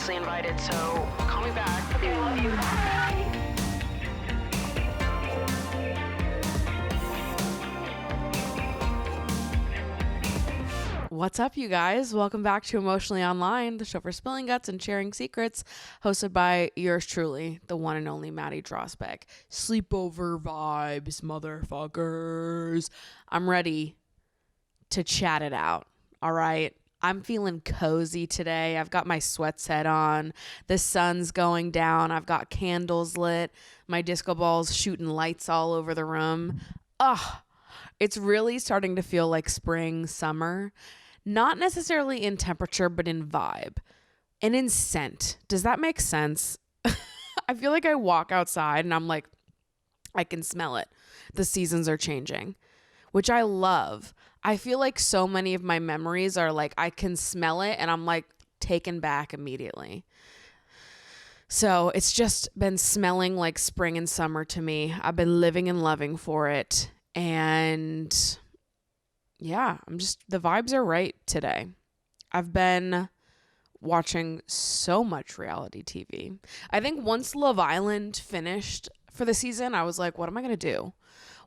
obviously invited, so call me back. Okay, love you. Bye. What's up, you guys? Welcome back to Emotionally Online, the show for spilling guts and sharing secrets, hosted by yours truly, the one and only Maddie Drosbeck. Sleepover vibes, motherfuckers. I'm ready to chat it out, all right? I'm feeling cozy today. I've got my sweatset on. The sun's going down. I've got candles lit. My disco ball's shooting lights all over the room. It's really starting to feel like spring, summer. Not necessarily in temperature, but in vibe and in scent. Does that make sense? I feel like I walk outside and I'm like, I can smell it. The seasons are changing, which I love. I feel like so many of my memories are like, I can smell it and I'm like taken back immediately. So it's just been smelling like spring and summer to me. I've been living and loving for it. And yeah, the vibes are right today. I've been watching so much reality TV. I think once Love Island finished for the season, I was like, what am I going to do?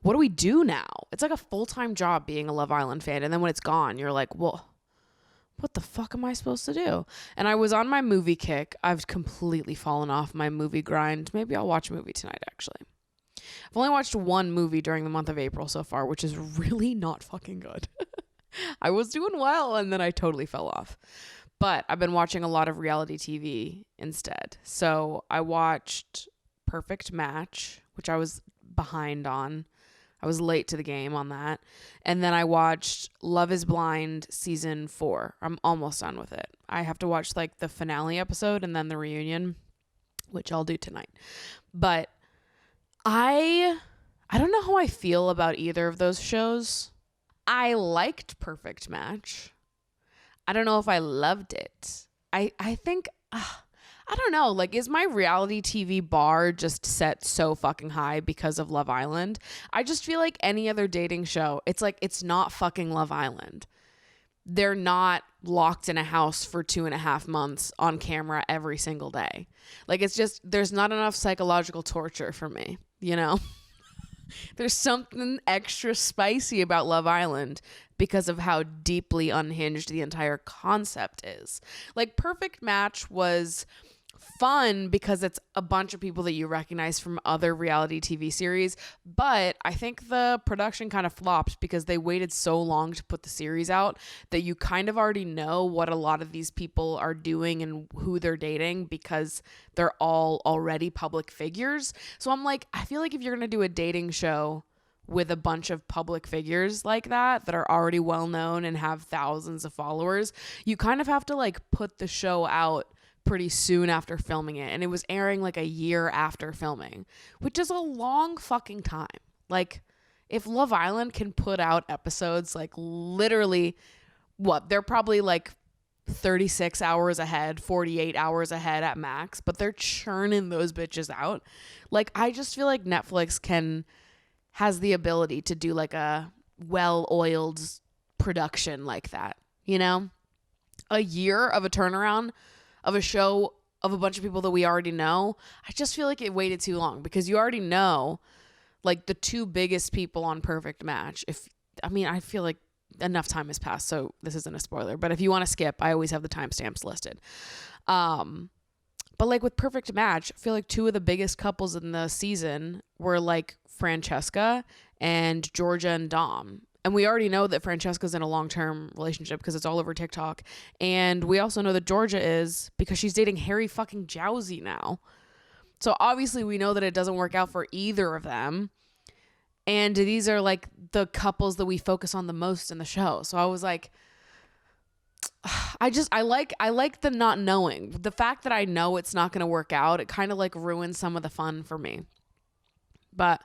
What do we do now? It's like a full-time job being a Love Island fan. And then when it's gone, you're like, well, what the fuck am I supposed to do? And I was on my movie kick. I've completely fallen off my movie grind. Maybe I'll watch a movie tonight, actually. I've only watched one movie during the month of April so far, which is really not fucking good. I was doing well and then I totally fell off. But I've been watching a lot of reality TV instead. So I watched Perfect Match, which I was behind on. I was late to the game on that. And then I watched Love is Blind season 4. I'm almost done with it. I have to watch like the finale episode and then the reunion, which I'll do tonight. But I don't know how I feel about either of those shows. I liked Perfect Match. I don't know if I loved it. I think, I don't know, like, is my reality TV bar just set so fucking high because of Love Island? I just feel like any other dating show, it's like, it's not fucking Love Island. They're not locked in a house for 2.5 months on camera every single day. Like, it's just, there's not enough psychological torture for me, you know? There's something extra spicy about Love Island because of how deeply unhinged the entire concept is. Like, Perfect Match was fun because it's a bunch of people that you recognize from other reality TV series, but I think the production kind of flopped because they waited so long to put the series out that you kind of already know what a lot of these people are doing and who they're dating because they're all already public figures. So I'm like, I feel like if you're going to do a dating show with a bunch of public figures like that are already well known and have thousands of followers, you kind of have to like put the show out pretty soon after filming it. And it was airing like a year after filming, which is a long fucking time. Like, if Love Island can put out episodes like literally, they're probably like 36 hours ahead, 48 hours ahead at max, but they're churning those bitches out. Like, I just feel like Netflix has the ability to do like a well-oiled production like that, you know? A year of a turnaround of a show of a bunch of people that we already know, I just feel like it waited too long because you already know like the two biggest people on Perfect Match. I feel like enough time has passed, so this isn't a spoiler, but if you want to skip, I always have the timestamps listed. But like with Perfect Match, I feel like two of the biggest couples in the season were like Francesca and Georgia and Dom. And we already know that Francesca's in a long-term relationship because it's all over TikTok. And we also know that Georgia is because she's dating Harry fucking Jowsey now. So obviously we know that it doesn't work out for either of them. And these are like the couples that we focus on the most in the show. So I was like, I like the not knowing. The fact that I know it's not going to work out, it kind of like ruins some of the fun for me. But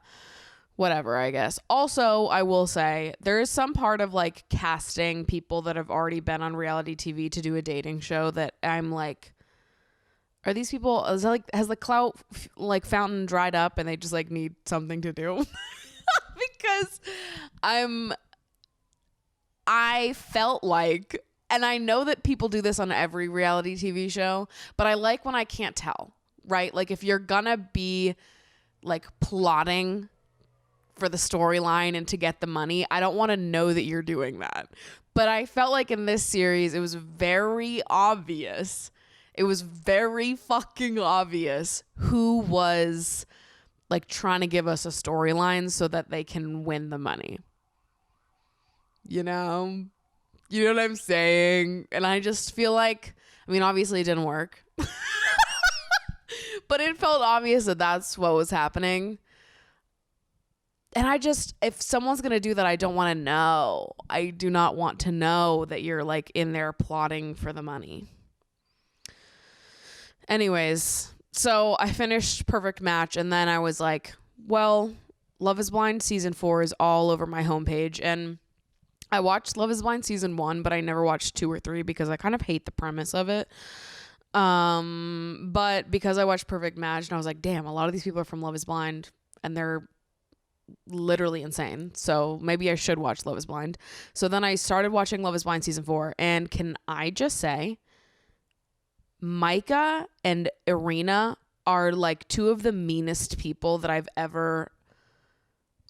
whatever, I guess. Also, I will say there is some part of like casting people that have already been on reality TV to do a dating show that I'm like, are these people, has the clout like fountain dried up and they just like need something to do? Because I felt like And I know that people do this on every reality TV show, but I like when I can't tell, right? Like if you're gonna be like plotting for the storyline and to get the money, I don't want to know that you're doing that. But I felt like in this series, it was very obvious. It was very fucking obvious who was like trying to give us a storyline so that they can win the money. You know what I'm saying? And I just feel like, I mean, obviously it didn't work, but it felt obvious that that's what was happening. And I just, if someone's going to do that, I don't want to know. I do not want to know that you're like in there plotting for the money. Anyways, so I finished Perfect Match and then I was like, well, Love is Blind season 4 is all over my homepage. And I watched Love is Blind season 1, but I never watched 2 or 3 because I kind of hate the premise of it. But because I watched Perfect Match and I was like, damn, a lot of these people are from Love is Blind and they're literally insane. So maybe I should watch Love is Blind. So then I started watching Love is Blind season 4. And can I just say, Micah and Irina are like two of the meanest people that I've ever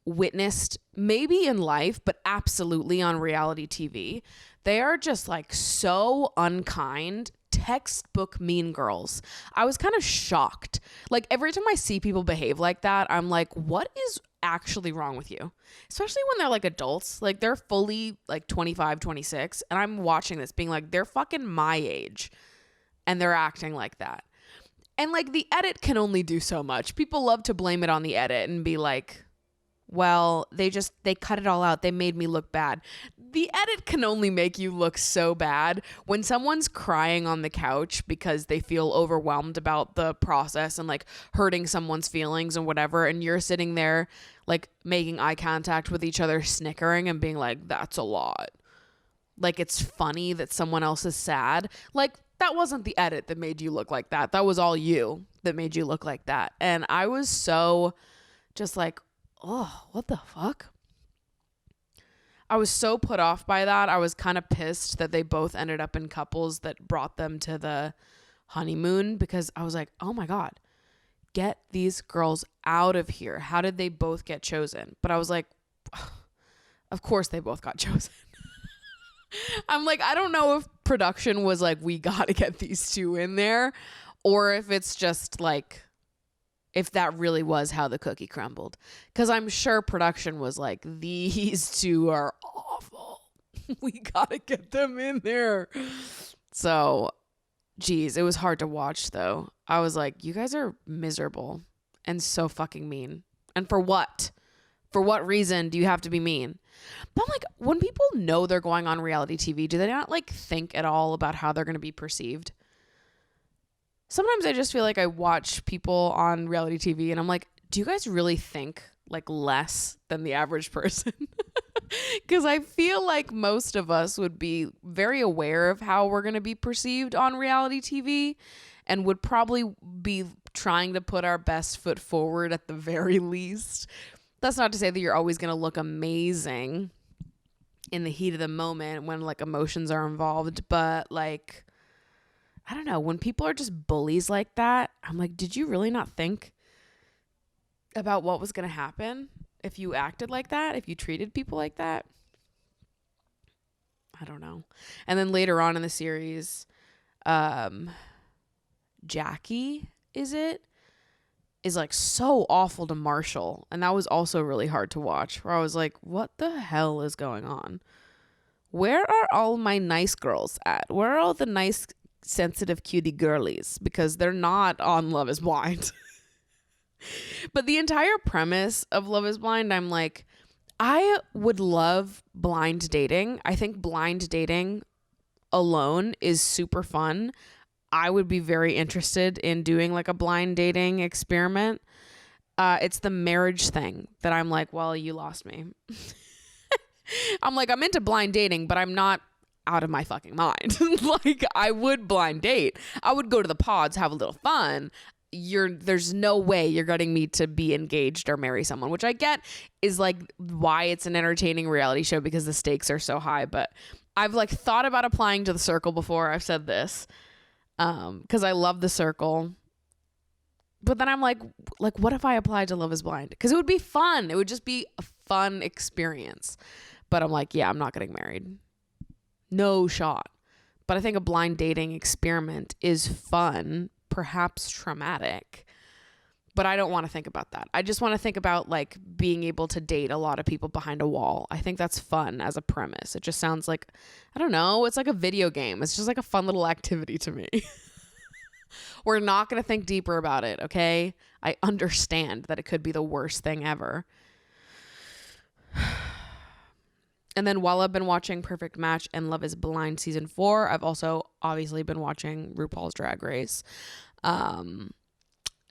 witnessed, maybe in life, but absolutely on reality TV. They are just like so unkind, textbook mean girls. I was kind of shocked. Like every time I see people behave like that, I'm like, what is actually wrong with you? Especially when they're like adults, like they're fully like 25, 26. And I'm watching this being like, they're fucking my age and they're acting like that. And like the edit can only do so much. People love to blame it on the edit and be like, well, they cut it all out. They made me look bad. The edit can only make you look so bad. When someone's crying on the couch because they feel overwhelmed about the process and like hurting someone's feelings and whatever, and you're sitting there like making eye contact with each other, snickering and being like, that's a lot. Like it's funny that someone else is sad. Like that wasn't the edit that made you look like that. That was all you that made you look like that. And I was so just like, oh, what the fuck? I was so put off by that. I was kind of pissed that they both ended up in couples that brought them to the honeymoon because I was like, oh my God, get these girls out of here. How did they both get chosen? But I was like, of course they both got chosen. I'm like, I don't know if production was like, we got to get these two in there, or if it's just like, if that really was how the cookie crumbled. Because I'm sure production was like, these two are awful. We got to get them in there. So, geez, it was hard to watch though. I was like, you guys are miserable and so fucking mean. And for what? For what reason do you have to be mean? But I'm like, when people know they're going on reality TV, do they not like think at all about how they're going to be perceived? Sometimes I just feel like I watch people on reality TV and I'm like, do you guys really think like less than the average person? Because I feel like most of us would be very aware of how we're going to be perceived on reality TV and would probably be trying to put our best foot forward at the very least. That's not to say that you're always going to look amazing in the heat of the moment when like emotions are involved, but like, I don't know, when people are just bullies like that, I'm like, did you really not think about what was going to happen if you acted like that, if you treated people like that? I don't know. And then later on in the series, Jackie, is like so awful to Marshall. And that was also really hard to watch, where I was like, what the hell is going on? Where are all my nice girls at? Where are all the nice, sensitive, cutie girlies? Because they're not on Love is Blind. But the entire premise of Love is Blind, I'm like, I would love blind dating. I think blind dating alone is super fun. I would be very interested in doing like a blind dating experiment. It's the marriage thing that I'm like, well, you lost me. I'm like, I'm into blind dating, but I'm not out of my fucking mind. Like, I would blind date. I would go to the pods, have a little fun. There's no way you're getting me to be engaged or marry someone, which I get is like why it's an entertaining reality show, because the stakes are so high. But I've like thought about applying to the Circle before. I've said this because I love the Circle. But then I'm like, what if I applied to Love is Blind? Because it would be fun. It would just be a fun experience. But I'm like, yeah, I'm not getting married. No shot. But I think a blind dating experiment is fun, perhaps traumatic. But I don't want to think about that. I just want to think about like being able to date a lot of people behind a wall. I think that's fun as a premise. It just sounds like, I don't know, it's like a video game. It's just like a fun little activity to me. We're not going to think deeper about it, okay? I understand that it could be the worst thing ever. And then while I've been watching Perfect Match and Love is Blind season 4, I've also obviously been watching RuPaul's Drag Race.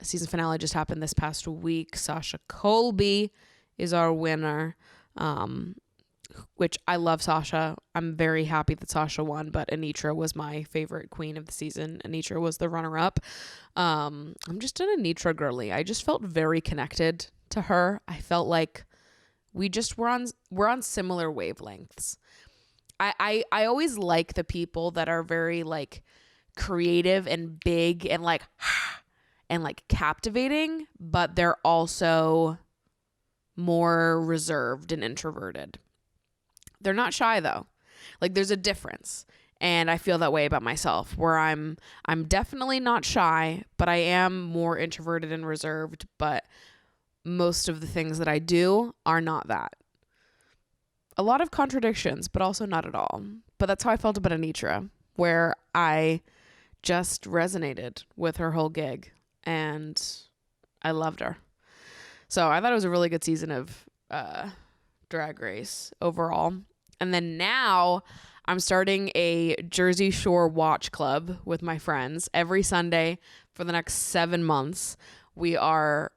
Season finale just happened this past week. Sasha Colby is our winner, which I love Sasha. I'm very happy that Sasha won, but Anitra was my favorite queen of the season. Anitra was the runner-up. I'm just an Anitra girly. I just felt very connected to her. I felt like we're on similar wavelengths. I always like the people that are very like creative and big and like captivating, but they're also more reserved and introverted. They're not shy though. Like there's a difference. And I feel that way about myself, where I'm definitely not shy, but I am more introverted and reserved, but most of the things that I do are not that. A lot of contradictions, but also not at all. But that's how I felt about Anitra, where I just resonated with her whole gig and I loved her. So I thought it was a really good season of Drag Race overall. And then now I'm starting a Jersey Shore watch club with my friends. Every Sunday for the next 7 months, we are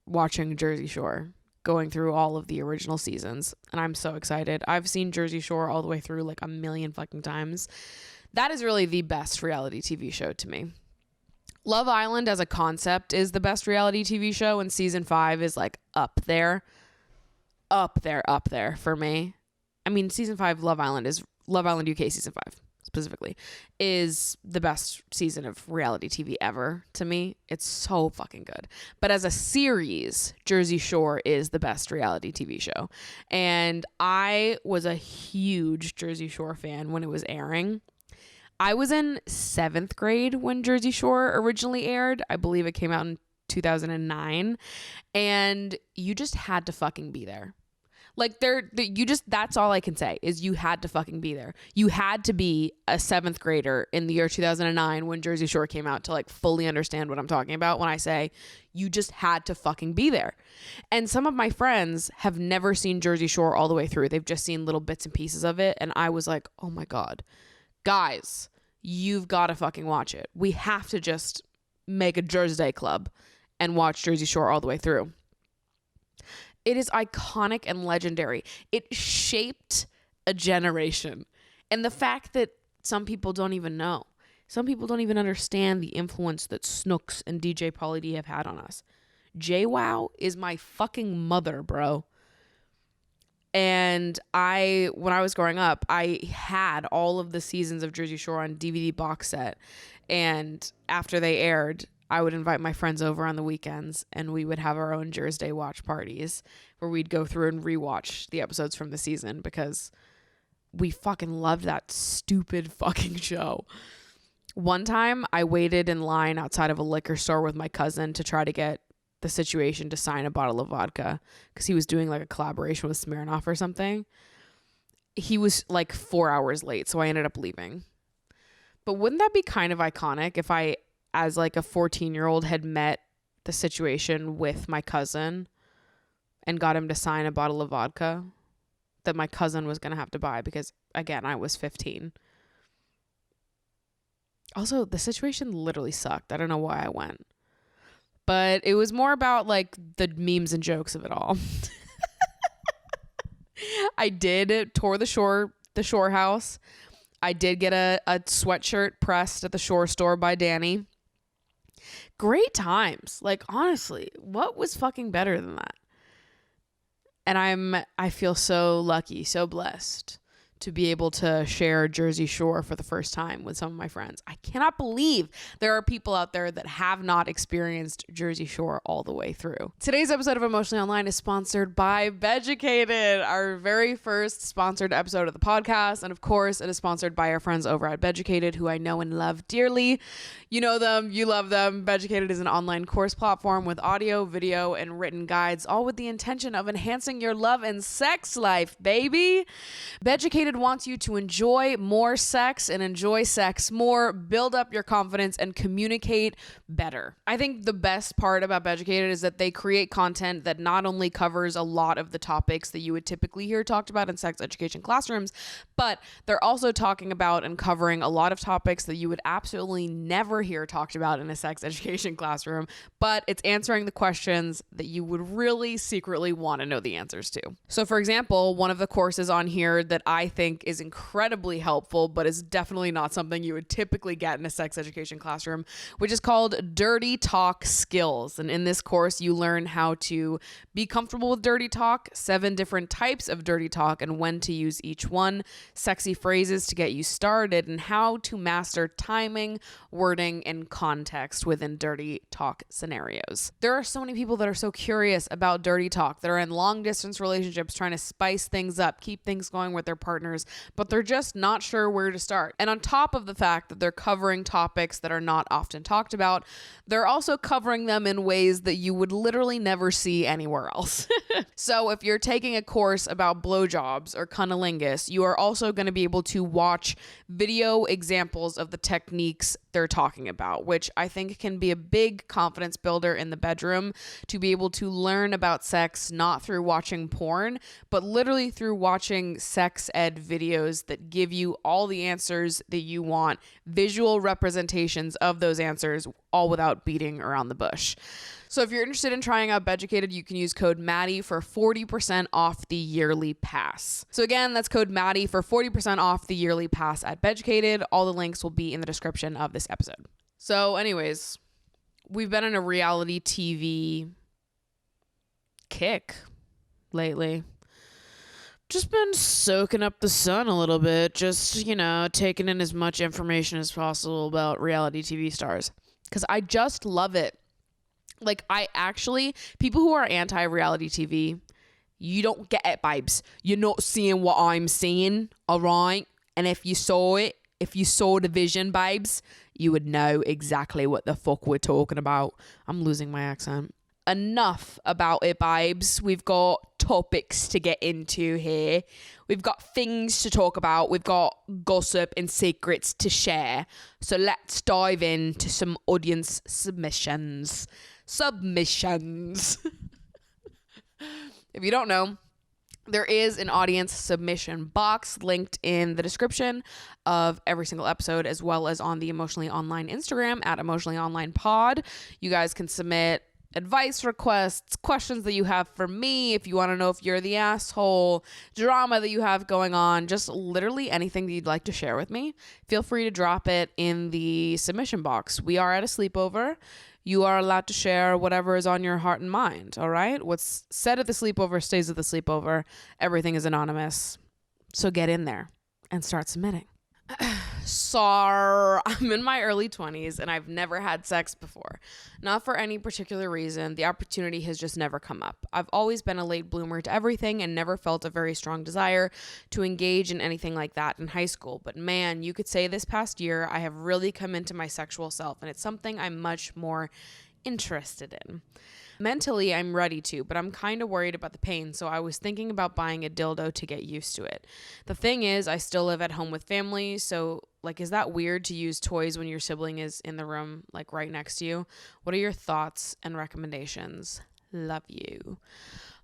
watching Jersey Shore, going through all of the original seasons. And I'm so excited. I've seen Jersey Shore all the way through like a million fucking times. That is really the best reality TV show to me. Love Island as a concept is the best reality TV show, and season 5 is like up there for me. I mean, season 5 Love Island UK season 5 specifically is the best season of reality TV ever to me. It's so fucking good. But as a series, Jersey Shore is the best reality TV show. And I was a huge Jersey Shore fan when it was airing. I was in 7th grade when Jersey Shore originally aired. I believe it came out in 2009. And you just had to fucking be there. Like that's all I can say is you had to fucking be there. You had to be a 7th grader in the year 2009 when Jersey Shore came out to like fully understand what I'm talking about when I say you just had to fucking be there. And some of my friends have never seen Jersey Shore all the way through. They've just seen little bits and pieces of it. And I was like, oh my God, guys, you've got to fucking watch it. We have to just make a Jersey Day club and watch Jersey Shore all the way through. It is iconic and legendary. It shaped a generation. And the fact that some people don't even know, some people don't even understand the influence that Snooks and DJ Pauly D have had on us. JWoww is my fucking mother, bro. And when I was growing up, I had all of the seasons of Jersey Shore on DVD box set. And after they aired, I would invite my friends over on the weekends and we would have our own Jersey Day watch parties where we'd go through and rewatch the episodes from the season because we fucking loved that stupid fucking show. One time I waited in line outside of a liquor store with my cousin to try to get the situation to sign a bottle of vodka because he was doing like a collaboration with Smirnoff or something. He was like 4 hours late, so I ended up leaving. But wouldn't that be kind of iconic if I, as like a 14-year-old, had met the situation with my cousin and got him to sign a bottle of vodka that my cousin was going to have to buy because, again, I was 15. Also, the situation literally sucked. I don't know why I went. But it was more about like the memes and jokes of it all. I did tour the shore house. I did get a sweatshirt pressed at the Shore store by Danny. Great times. Like, honestly, what was fucking better than that? And I feel so lucky, so blessed to be able to share Jersey Shore for the first time with some of my friends. I cannot believe there are people out there that have not experienced Jersey Shore all the way through. Today's episode of Emotionally Online is sponsored by Beducated, our very first sponsored episode of the podcast. And of course, it is sponsored by our friends over at Beducated, who I know and love dearly. You know them, you love them. Beducated is an online course platform with audio, video, and written guides, all with the intention of enhancing your love and sex life, baby. Beducated wants you to enjoy more sex and enjoy sex more, build up your confidence, and communicate better. I think the best part about Beducated is that they create content that not only covers a lot of the topics that you would typically hear talked about in sex education classrooms, but they're also talking about and covering a lot of topics that you would absolutely never hear talked about in a sex education classroom, but it's answering the questions that you would really secretly want to know the answers to. So for example, one of the courses on here that I think is incredibly helpful, but is definitely not something you would typically get in a sex education classroom, which is called Dirty Talk Skills. And in this course, you learn how to be comfortable with dirty talk, 7 different types of dirty talk and when to use each one, sexy phrases to get you started, and how to master timing, wording, and context within dirty talk scenarios. There are so many people that are so curious about dirty talk, that are in long distance relationships trying to spice things up, keep things going with their partners, but they're just not sure where to start. And on top of the fact that they're covering topics that are not often talked about, they're also covering them in ways that you would literally never see anywhere else. So if you're taking a course about blowjobs or cunnilingus, you are also going to be able to watch video examples of the techniques they're talking about, which I think can be a big confidence builder in the bedroom, to be able to learn about sex not through watching porn, but literally through watching sex ed videos that give you all the answers that you want, visual representations of those answers, all without beating around the bush. So if you're interested in trying out Beducated, you can use code Maddie for 40% off the yearly pass. So again, that's code Maddie for 40% off the yearly pass at Beducated. All the links will be in the description of this episode. So anyways, we've been in a reality TV kick lately. Just been soaking up the sun a little bit, just, taking in as much information as possible about reality TV stars, because I just love it. Like, people who are anti-reality TV, you don't get it, babes. You're not seeing what I'm seeing, all right? And if you saw the vision, babes, you would know exactly what the fuck we're talking about. I'm losing my accent. Enough about it, babes. We've got topics to get into here. We've got things to talk about. We've got gossip and secrets to share. So let's dive into some audience submissions. If you don't know, there is an audience submission box linked in the description of every single episode, as well as on the Emotionally Online Instagram at Emotionally Online Pod. You guys can submit advice requests, questions that you have for me, if you want to know if you're the asshole, drama that you have going on, just literally anything that you'd like to share with me. Feel free to drop it in the submission box. We are at a sleepover. You are allowed to share whatever is on your heart and mind, all right? What's said at the sleepover stays at the sleepover. Everything is anonymous. So get in there and start submitting. So I'm in my early 20s and I've never had sex before. Not for any particular reason. The opportunity has just never come up. I've always been a late bloomer to everything and never felt a very strong desire to engage in anything like that in high school. But man, you could say this past year I have really come into my sexual self, and it's something I'm much more interested in. Mentally, I'm ready to, but I'm kind of worried about the pain, so I was thinking about buying a dildo to get used to it. The thing is, I still live at home with family, so, is that weird to use toys when your sibling is in the room, right next to you? What are your thoughts and recommendations? Love you.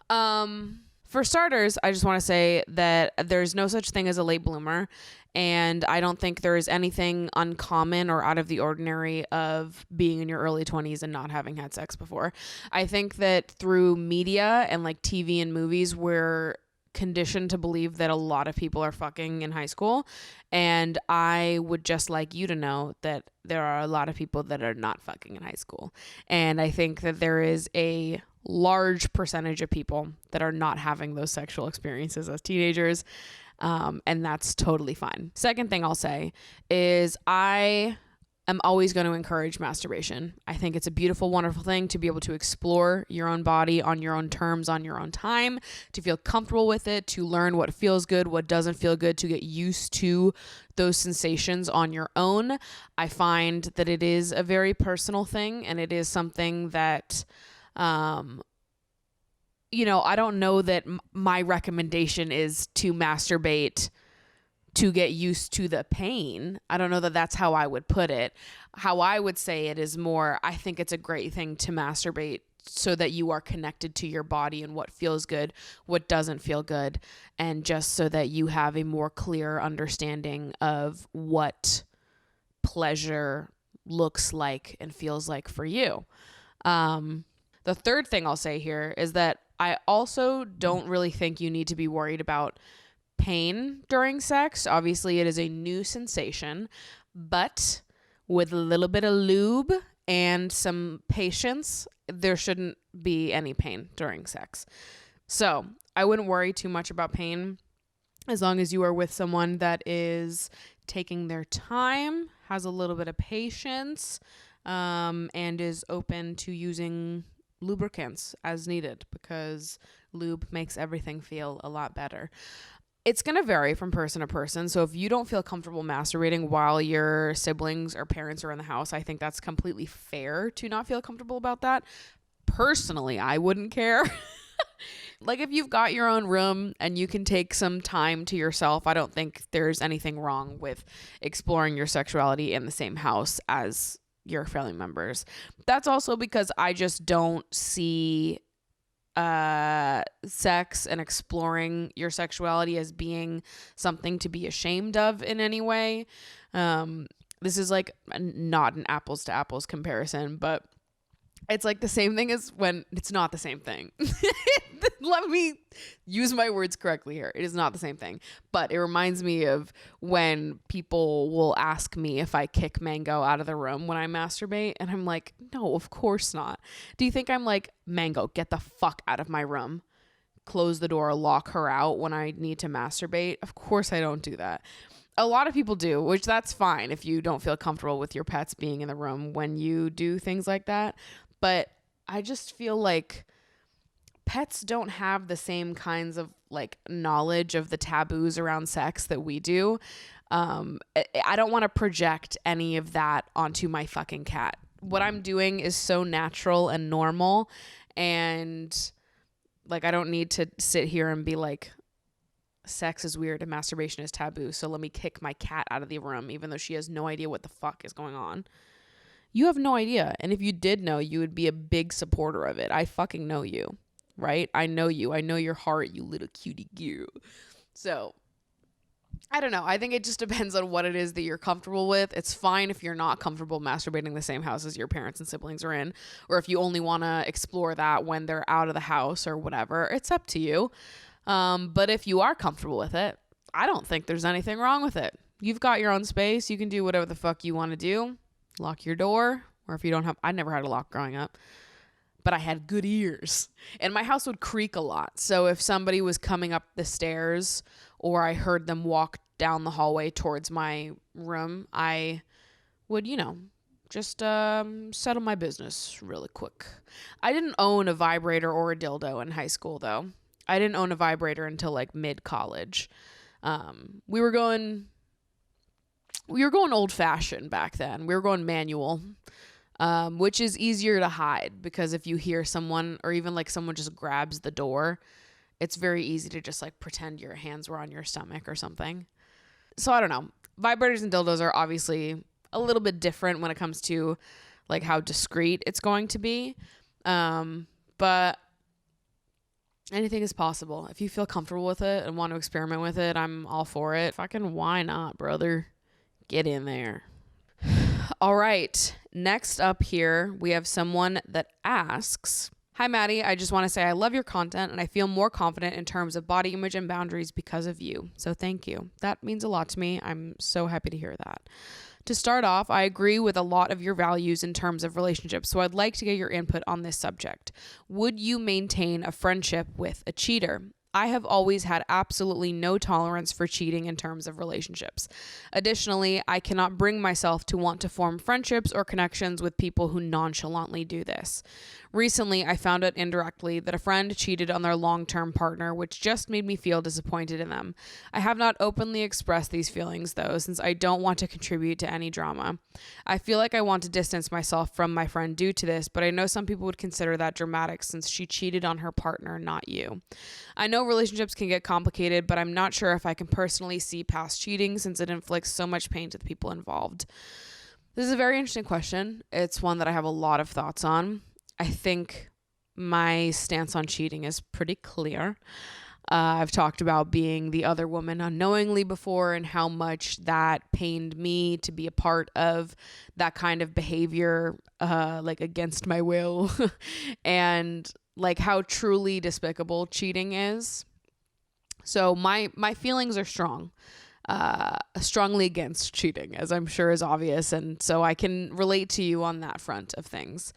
For starters, I just want to say that there's no such thing as a late bloomer, and I don't think there is anything uncommon or out of the ordinary of being in your early 20s and not having had sex before. I think that through media and TV and movies, we're conditioned to believe that a lot of people are fucking in high school, and I would just like you to know that there are a lot of people that are not fucking in high school. And I think that there is a large percentage of people that are not having those sexual experiences as teenagers. And that's totally fine. Second thing I'll say is I am always going to encourage masturbation. I think it's a beautiful, wonderful thing to be able to explore your own body on your own terms, on your own time, to feel comfortable with it, to learn what feels good, what doesn't feel good, to get used to those sensations on your own. I find that it is a very personal thing, and it is something that, I don't know that my recommendation is to masturbate to get used to the pain. I don't know that that's how I would put it. How I would say it is more, I think it's a great thing to masturbate so that you are connected to your body and what feels good, what doesn't feel good, and just so that you have a more clear understanding of what pleasure looks like and feels like for you. The third thing I'll say here is that I also don't really think you need to be worried about pain during sex. Obviously, it is a new sensation, but with a little bit of lube and some patience, there shouldn't be any pain during sex. So I wouldn't worry too much about pain as long as you are with someone that is taking their time, has a little bit of patience, and is open to using lubricants as needed, because lube makes everything feel a lot better. It's going to vary from person to person. So if you don't feel comfortable masturbating while your siblings or parents are in the house, I think that's completely fair to not feel comfortable about that. Personally, I wouldn't care. Like, if you've got your own room and you can take some time to yourself, I don't think there's anything wrong with exploring your sexuality in the same house as your family members. That's also because I just don't see sex and exploring your sexuality as being something to be ashamed of in any way. This is like not an apples to apples comparison, but it's like the same thing as when it's not the same thing. Let me use my words correctly here. It is not the same thing, but it reminds me of when people will ask me if I kick Mango out of the room when I masturbate. And I'm like, no, of course not. Do you think I'm like, Mango, get the fuck out of my room, close the door, lock her out when I need to masturbate? Of course I don't do that. A lot of people do, which that's fine if you don't feel comfortable with your pets being in the room when you do things like that. But I just feel like pets don't have the same kinds of like knowledge of the taboos around sex that we do. I don't want to project any of that onto my fucking cat. What I'm doing is so natural and normal, and like I don't need to sit here and be like, sex is weird and masturbation is taboo, so let me kick my cat out of the room even though she has no idea what the fuck is going on. You have no idea, and if you did know, you would be a big supporter of it. I fucking know you. Right? I know you. I know your heart, you little cutie girl. So, I don't know. I think it just depends on what it is that you're comfortable with. It's fine if you're not comfortable masturbating in the same house as your parents and siblings are in, or if you only want to explore that when they're out of the house or whatever. It's up to you. But if you are comfortable with it, I don't think there's anything wrong with it. You've got your own space. You can do whatever the fuck you want to do. Lock your door. Or if you don't have, I never had a lock growing up, but I had good ears, and my house would creak a lot. So if somebody was coming up the stairs or I heard them walk down the hallway towards my room, I would, just settle my business really quick. I didn't own a vibrator or a dildo in high school, though. I didn't own a vibrator until like mid-college. We were going old fashioned back then. We were going manual. Which is easier to hide, because if you hear someone, or even like someone just grabs the door, it's very easy to just like pretend your hands were on your stomach or something. So I don't know. Vibrators and dildos are obviously a little bit different when it comes to like how discreet it's going to be. But anything is possible. If you feel comfortable with it and want to experiment with it, I'm all for it. Fucking why not, brother? Get in there. All right. Next up here, we have someone that asks, "Hi, Maddie. I just want to say I love your content and I feel more confident in terms of body image and boundaries because of you. So thank you. That means a lot to me. I'm so happy to hear that. To start off, I agree with a lot of your values in terms of relationships, so I'd like to get your input on this subject. Would you maintain a friendship with a cheater? I have always had absolutely no tolerance for cheating in terms of relationships. Additionally, I cannot bring myself to want to form friendships or connections with people who nonchalantly do this. Recently, I found out indirectly that a friend cheated on their long-term partner, which just made me feel disappointed in them. I have not openly expressed these feelings, though, since I don't want to contribute to any drama. I feel like I want to distance myself from my friend due to this, but I know some people would consider that dramatic since she cheated on her partner, not you. I know relationships can get complicated, but I'm not sure if I can personally see past cheating since it inflicts so much pain to the people involved. This is a very interesting question. It's one that I have a lot of thoughts on. I think my stance on cheating is pretty clear. I've talked about being the other woman unknowingly before and how much that pained me to be a part of that kind of behavior, like against my will, and like how truly despicable cheating is. So my feelings are strong, strongly against cheating, as I'm sure is obvious. And so I can relate to you on that front of things.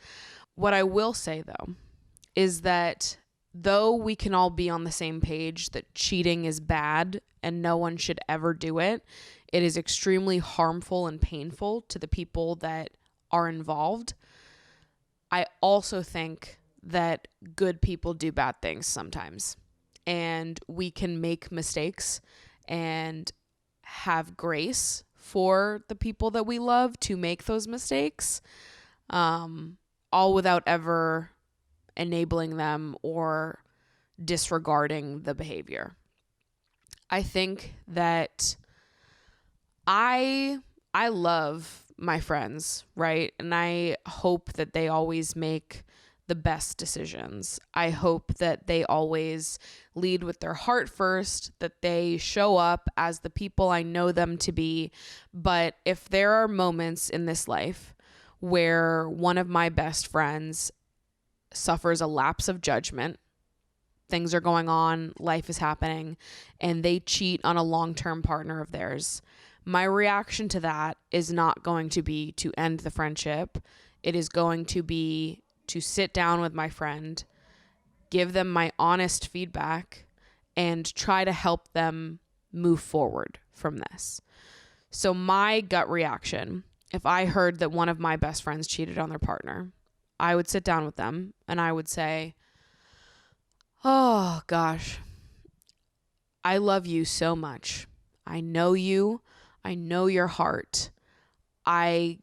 What I will say, though, is that though we can all be on the same page that cheating is bad and no one should ever do it, it is extremely harmful and painful to the people that are involved. I also think that good people do bad things sometimes, and we can make mistakes and have grace for the people that we love to make those mistakes. All without ever enabling them or disregarding the behavior. I think that I love my friends, right? And I hope that they always make the best decisions. I hope that they always lead with their heart first, that they show up as the people I know them to be. But if there are moments in this life where one of my best friends suffers a lapse of judgment, things are going on, life is happening, and they cheat on a long-term partner of theirs, my reaction to that is not going to be to end the friendship. It is going to be to sit down with my friend, give them my honest feedback, and try to help them move forward from this. So my gut reaction, if I heard that one of my best friends cheated on their partner, I would sit down with them and I would say, oh gosh, I love you so much. I know you. I know your heart. I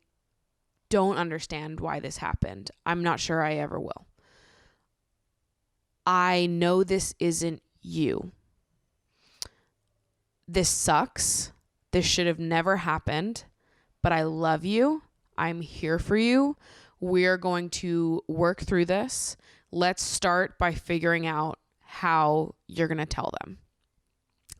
don't understand why this happened. I'm not sure I ever will. I know this isn't you. This sucks. This should have never happened. But I love you. I'm here for you. We're going to work through this. Let's start by figuring out how you're going to tell them.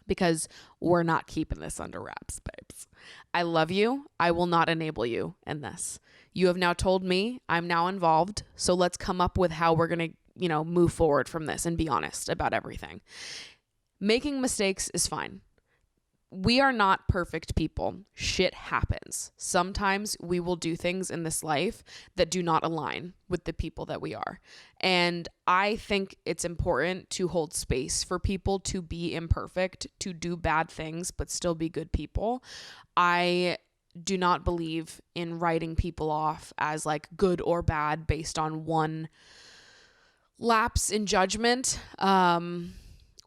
Because we're not keeping this under wraps, babes. I love you. I will not enable you in this. You have now told me I'm now involved. So let's come up with how we're going to, move forward from this and be honest about everything. Making mistakes is fine. We are not perfect people. Shit happens. Sometimes we will do things in this life that do not align with the people that we are. And I think it's important to hold space for people to be imperfect, to do bad things, but still be good people. I do not believe in writing people off as like good or bad based on one lapse in judgment.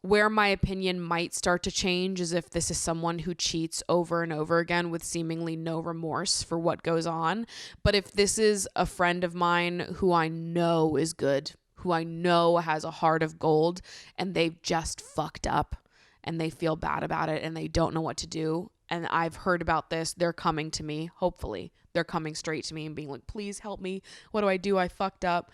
Where my opinion might start to change is if this is someone who cheats over and over again with seemingly no remorse for what goes on. But if this is a friend of mine who I know is good, who I know has a heart of gold, and they've just fucked up and they feel bad about it and they don't know what to do, and I've heard about this, they're coming to me, hopefully. They're coming straight to me and being like, please help me. What do I do? I fucked up.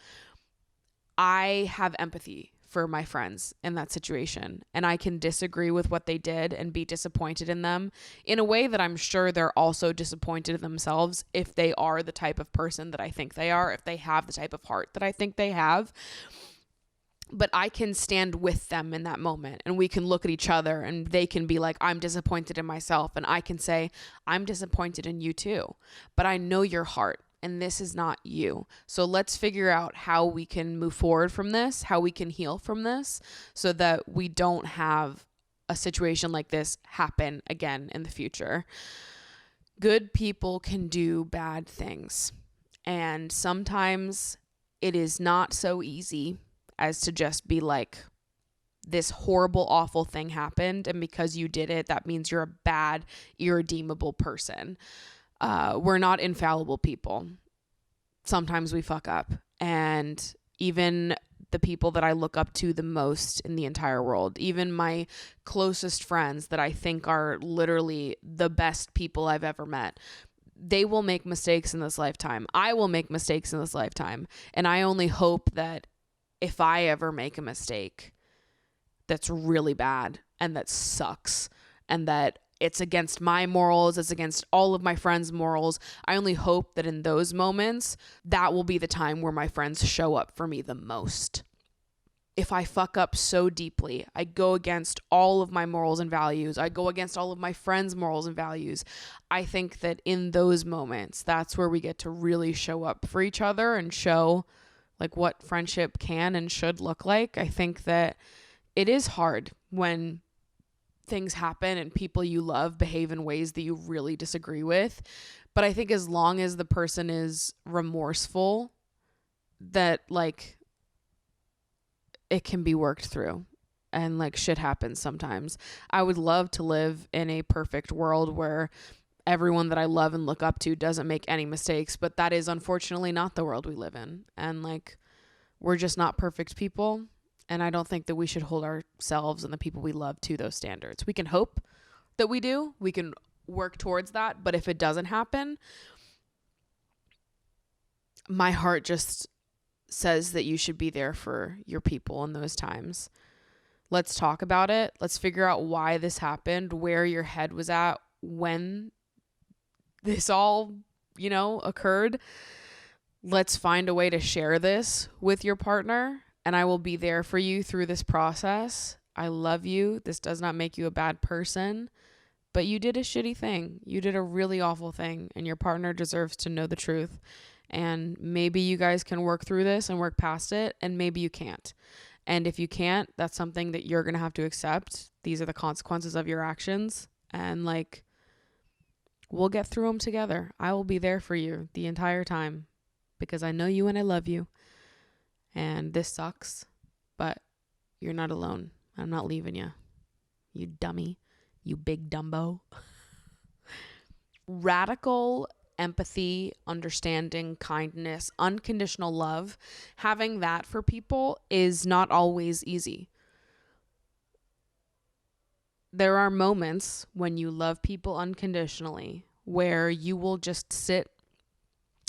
I have empathy for my friends in that situation, and I can disagree with what they did and be disappointed in them in a way that I'm sure they're also disappointed in themselves if they are the type of person that I think they are, if they have the type of heart that I think they have. but I can stand with them in that moment, and we can look at each other and they can be like, I'm disappointed in myself. And I can say, I'm disappointed in you too, but I know your heart and this is not you. So let's figure out how we can move forward from this, how we can heal from this so that we don't have a situation like this happen again in the future. Good people can do bad things. And sometimes it is not so easy as to just be like, this horrible, awful thing happened, and because you did it, that means you're a bad, irredeemable person. We're not infallible people. Sometimes we fuck up. And even the people that I look up to the most in the entire world, even my closest friends that I think are literally the best people I've ever met, they will make mistakes in this lifetime. I will make mistakes in this lifetime. And I only hope that if I ever make a mistake that's really bad and that sucks and that it's against my morals, it's against all of my friends' morals, I only hope that in those moments, that will be the time where my friends show up for me the most. If I fuck up so deeply, I go against all of my morals and values, I go against all of my friends' morals and values, I think that in those moments, that's where we get to really show up for each other and show like what friendship can and should look like. I think that it is hard when things happen and people you love behave in ways that you really disagree with. But I think as long as the person is remorseful, that like it can be worked through, and like shit happens sometimes. I would love to live in a perfect world where everyone that I love and look up to doesn't make any mistakes, but that is unfortunately not the world we live in. And like, we're just not perfect people. And I don't think that we should hold ourselves and the people we love to those standards. We can hope that we do. We can work towards that. But if it doesn't happen, my heart just says that you should be there for your people in those times. Let's talk about it. Let's figure out why this happened, where your head was at when this all, occurred. Let's find a way to share this with your partner, and I will be there for you through this process. I love you. This does not make you a bad person, but you did a shitty thing. You did a really awful thing, and your partner deserves to know the truth. And maybe you guys can work through this and work past it, and maybe you can't. And if you can't, that's something that you're going to have to accept. These are the consequences of your actions, and like, we'll get through them together. I will be there for you the entire time because I know you and I love you. And this sucks, but you're not alone. I'm not leaving you. You dummy. You big Dumbo. Radical empathy, understanding, kindness, unconditional love, having that for people is not always easy. There are moments when you love people unconditionally where you will just sit,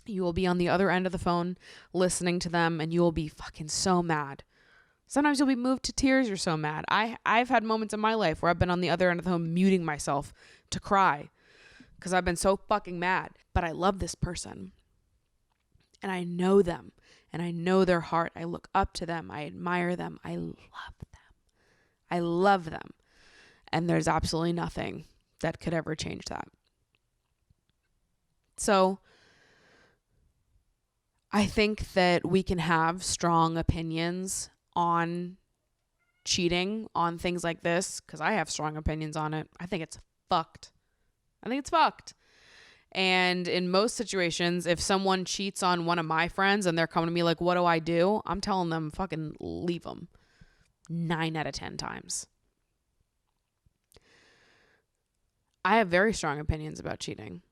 you will be on the other end of the phone listening to them, and you will be fucking so mad. Sometimes you'll be moved to tears, you're so mad. I've had moments in my life where I've been on the other end of the phone muting myself to cry because I've been so fucking mad. But I love this person. And I know them. And I know their heart. I look up to them. I admire them. I love them. I love them. And there's absolutely nothing that could ever change that. So I think that we can have strong opinions on cheating, on things like this, because I have strong opinions on it. I think it's fucked. And in most situations, if someone cheats on one of my friends and they're coming to me like, what do I do? I'm telling them, fucking leave them 9 out of 10 times. I have very strong opinions about cheating.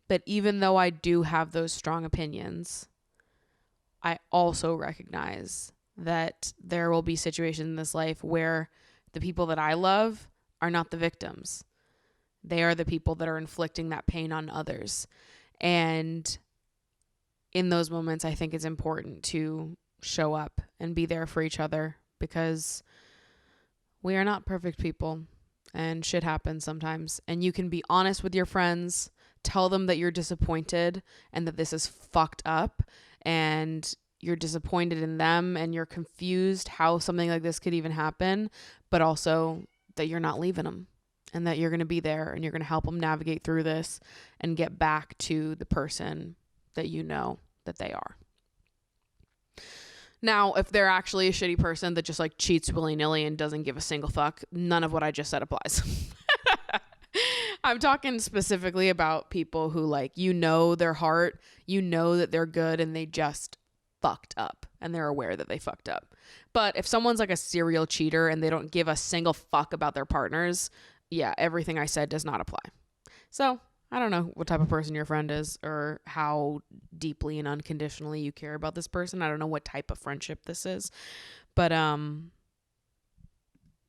But even though I do have those strong opinions, I also recognize that there will be situations in this life where the people that I love are not the victims. They are the people that are inflicting that pain on others. And in those moments, I think it's important to show up and be there for each other because we are not perfect people and shit happens sometimes. And you can be honest with your friends, tell them that you're disappointed and that this is fucked up, and you're disappointed in them and you're confused how something like this could even happen, but also that you're not leaving them and that you're going to be there and you're going to help them navigate through this and get back to the person that you know that they are. Now, if they're actually a shitty person that just like cheats willy-nilly and doesn't give a single fuck, none of what I just said applies. I'm talking specifically about people who like, you know, their heart, you know that they're good and they just fucked up and they're aware that they fucked up. But if someone's like a serial cheater and they don't give a single fuck about their partners, yeah, everything I said does not apply. So I don't know what type of person your friend is or how deeply and unconditionally you care about this person. I don't know what type of friendship this is, but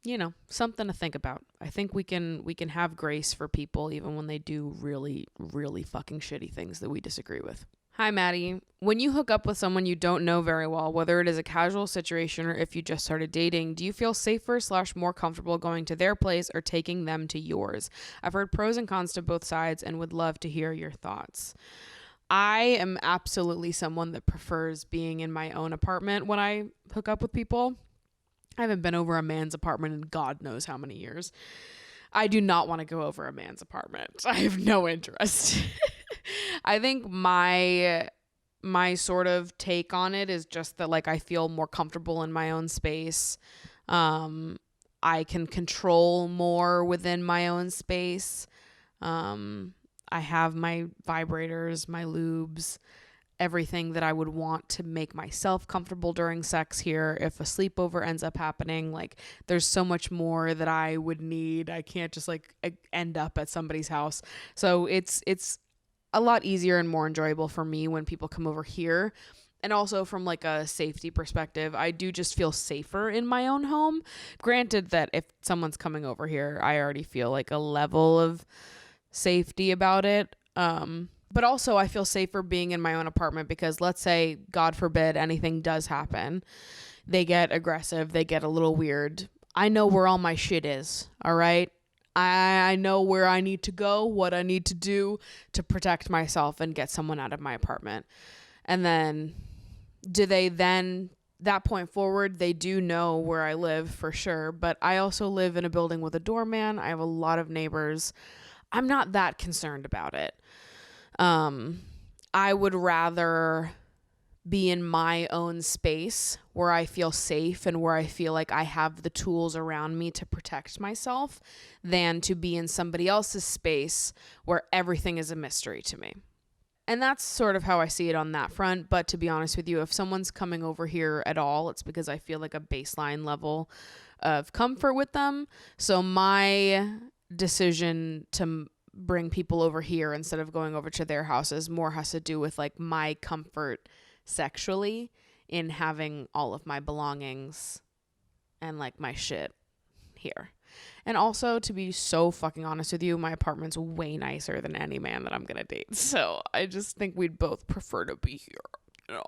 you know, something to think about. I think we can have grace for people even when they do really, really fucking shitty things that we disagree with. Hi, Maddie. When you hook up with someone you don't know very well, whether it is a casual situation or if you just started dating, do you feel safer / more comfortable going to their place or taking them to yours? I've heard pros and cons to both sides and would love to hear your thoughts. I am absolutely someone that prefers being in my own apartment when I hook up with people. I haven't been over a man's apartment in God knows how many years. I do not want to go over a man's apartment. I have no interest. I think my sort of take on it is just that like I feel more comfortable in my own space. I can control more within my own space. I have my vibrators, my lubes, everything that I would want to make myself comfortable during sex here. If a sleepover ends up happening, like there's so much more that I would need. I can't just like end up at somebody's house. So it's a lot easier and more enjoyable for me when people come over here. And also from like a safety perspective, I do just feel safer in my own home. Granted that if someone's coming over here, I already feel like a level of safety about it. But also I feel safer being in my own apartment because let's say, God forbid, anything does happen. They get aggressive. They get a little weird. I know where all my shit is. All right. I know where I need to go, what I need to do to protect myself and get someone out of my apartment. And then that point forward, they do know where I live for sure. But I also live in a building with a doorman. I have a lot of neighbors. I'm not that concerned about it. I would rather be in my own space where I feel safe and where I feel like I have the tools around me to protect myself than to be in somebody else's space where everything is a mystery to me. And that's sort of how I see it on that front. But to be honest with you, if someone's coming over here at all, it's because I feel like a baseline level of comfort with them. So my decision to bring people over here instead of going over to their houses more has to do with like my comfort sexually in having all of my belongings and like my shit here. And also, to be so fucking honest with you, my apartment's way nicer than any man that I'm gonna date. So I just think we'd both prefer to be here, you know.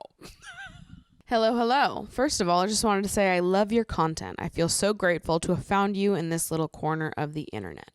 Hello. First of all, I just wanted to say I love your content. I feel so grateful to have found you in this little corner of the internet.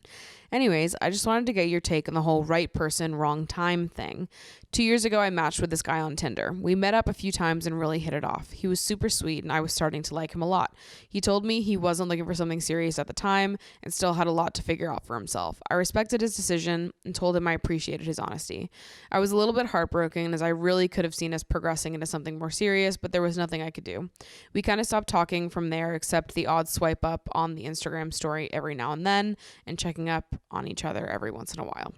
Anyways, I just wanted to get your take on the whole right person, wrong time thing. 2 years ago, I matched with this guy on Tinder. We met up a few times and really hit it off. He was super sweet and I was starting to like him a lot. He told me he wasn't looking for something serious at the time and still had a lot to figure out for himself. I respected his decision and told him I appreciated his honesty. I was a little bit heartbroken as I really could have seen us progressing into something more serious, but there was nothing I could do. We kind of stopped talking from there except the odd swipe up on the Instagram story every now and then and checking up on each other every once in a while.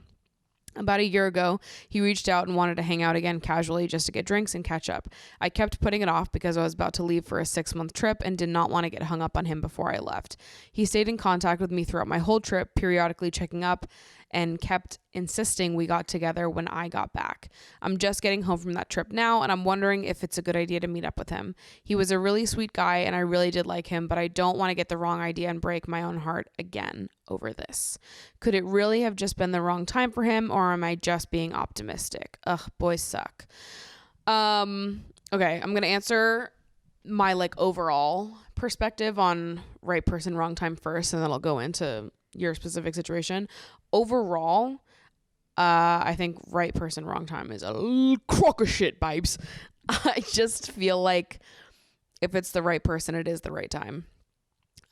About a year ago, he reached out and wanted to hang out again casually just to get drinks and catch up. I kept putting it off because I was about to leave for a 6-month trip and did not want to get hung up on him before I left. He stayed in contact with me throughout my whole trip, periodically checking up and kept insisting we got together when I got back. I'm just getting home from that trip now and I'm wondering if it's a good idea to meet up with him. He was a really sweet guy and I really did like him, but I don't want to get the wrong idea and break my own heart again over this. Could it really have just been the wrong time for him or am I just being optimistic? Ugh, boys suck. Okay, I'm going to answer my like overall perspective on right person, wrong time first, and then I'll go into your specific situation. Overall, I think right person, wrong time is a crock of shit, babes. I just feel like if it's the right person, it is the right time.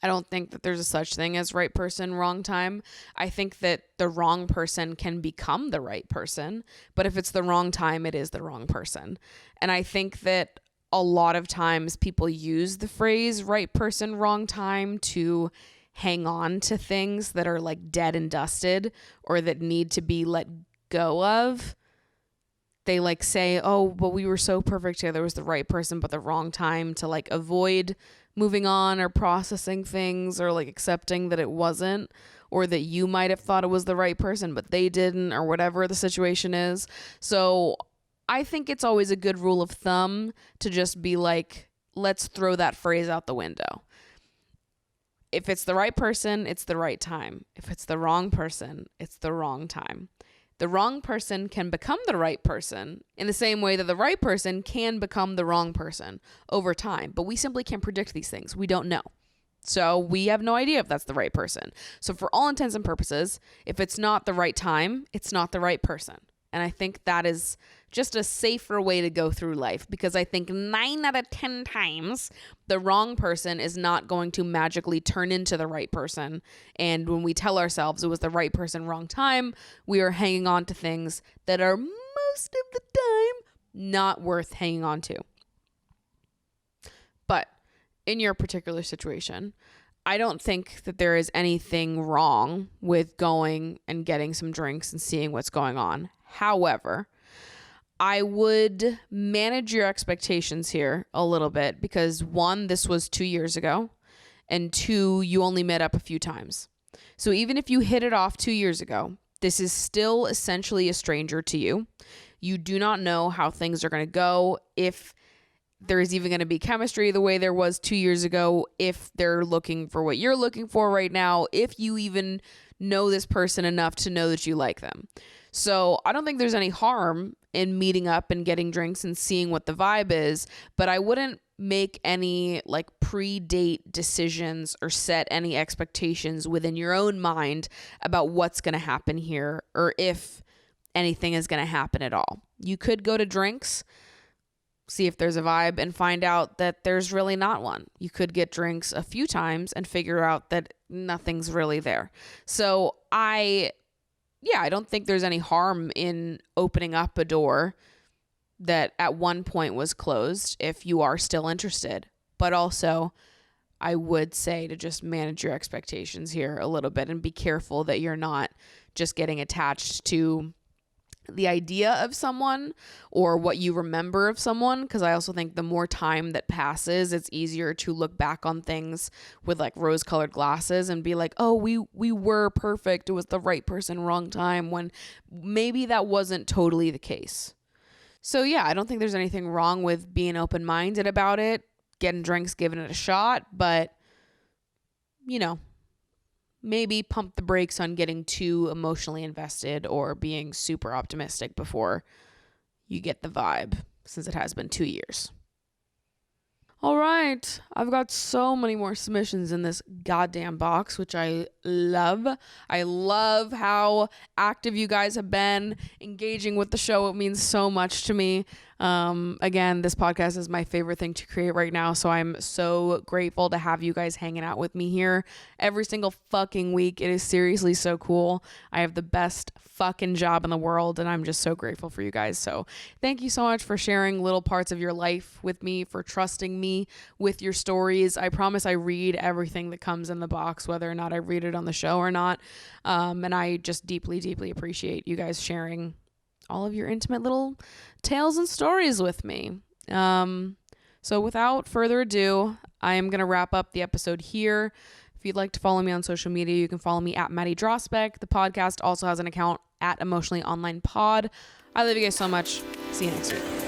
I don't think that there's a such thing as right person, wrong time. I think that the wrong person can become the right person, but if it's the wrong time, it is the wrong person. And I think that a lot of times people use the phrase right person, wrong time to hang on to things that are like dead and dusted or that need to be let go of. They like say, oh, but we were so perfect here. There was the right person, but the wrong time, to like avoid moving on or processing things or like accepting that it wasn't, or that you might have thought it was the right person, but they didn't, or whatever the situation is. So I think it's always a good rule of thumb to just be like, let's throw that phrase out the window. If it's the right person, it's the right time. If it's the wrong person, it's the wrong time. The wrong person can become the right person in the same way that the right person can become the wrong person over time. But we simply can't predict these things. We don't know. So we have no idea if that's the right person. So for all intents and purposes, if it's not the right time, it's not the right person. And I think that is just a safer way to go through life, because I think 9 out of 10 times the wrong person is not going to magically turn into the right person. And when we tell ourselves it was the right person, wrong time, we are hanging on to things that are most of the time not worth hanging on to. But in your particular situation, I don't think that there is anything wrong with going and getting some drinks and seeing what's going on. However, I would manage your expectations here a little bit, because 1, this was 2 years ago, and 2, you only met up a few times. So even if you hit it off 2 years ago, this is still essentially a stranger to you. You do not know how things are going to go, if there is even going to be chemistry the way there was 2 years ago, if they're looking for what you're looking for right now, if you even know this person enough to know that you like them. So I don't think there's any harm in meeting up and getting drinks and seeing what the vibe is, but I wouldn't make any like pre-date decisions or set any expectations within your own mind about what's going to happen here, or if anything is going to happen at all. You could go to drinks, see if there's a vibe, and find out that there's really not one. You could get drinks a few times and figure out that nothing's really there. So I don't think there's any harm in opening up a door that at one point was closed if you are still interested. But also, I would say to just manage your expectations here a little bit and be careful that you're not just getting attached to the idea of someone or what you remember of someone, because I also think the more time that passes, it's easier to look back on things with like rose-colored glasses and be like, oh, we were perfect, it was the right person, wrong time, when maybe that wasn't totally the case. So yeah, I don't think there's anything wrong with being open-minded about it, getting drinks, giving it a shot, but maybe pump the brakes on getting too emotionally invested or being super optimistic before you get the vibe, since it has been 2 years. All right, I've got so many more submissions in this goddamn box, which I love. I love how active you guys have been engaging with the show. It means so much to me. Again, this podcast is my favorite thing to create right now, so I'm so grateful to have you guys hanging out with me here every single fucking week. It is seriously so cool. I have the best fucking job in the world, and I'm just so grateful for you guys. So thank you so much for sharing little parts of your life with me, for trusting me with your stories. I promise I read everything that comes in the box, whether or not I read it on the show or not. And I just deeply, deeply appreciate you guys sharing all of your intimate little tales and stories with me. So without further ado, I am going to wrap up the episode here. If you'd like to follow me on social media, you can follow me at Maddie Drossbeck. The podcast also has an account at Emotionally Online Pod. I love you guys so much. See you next week.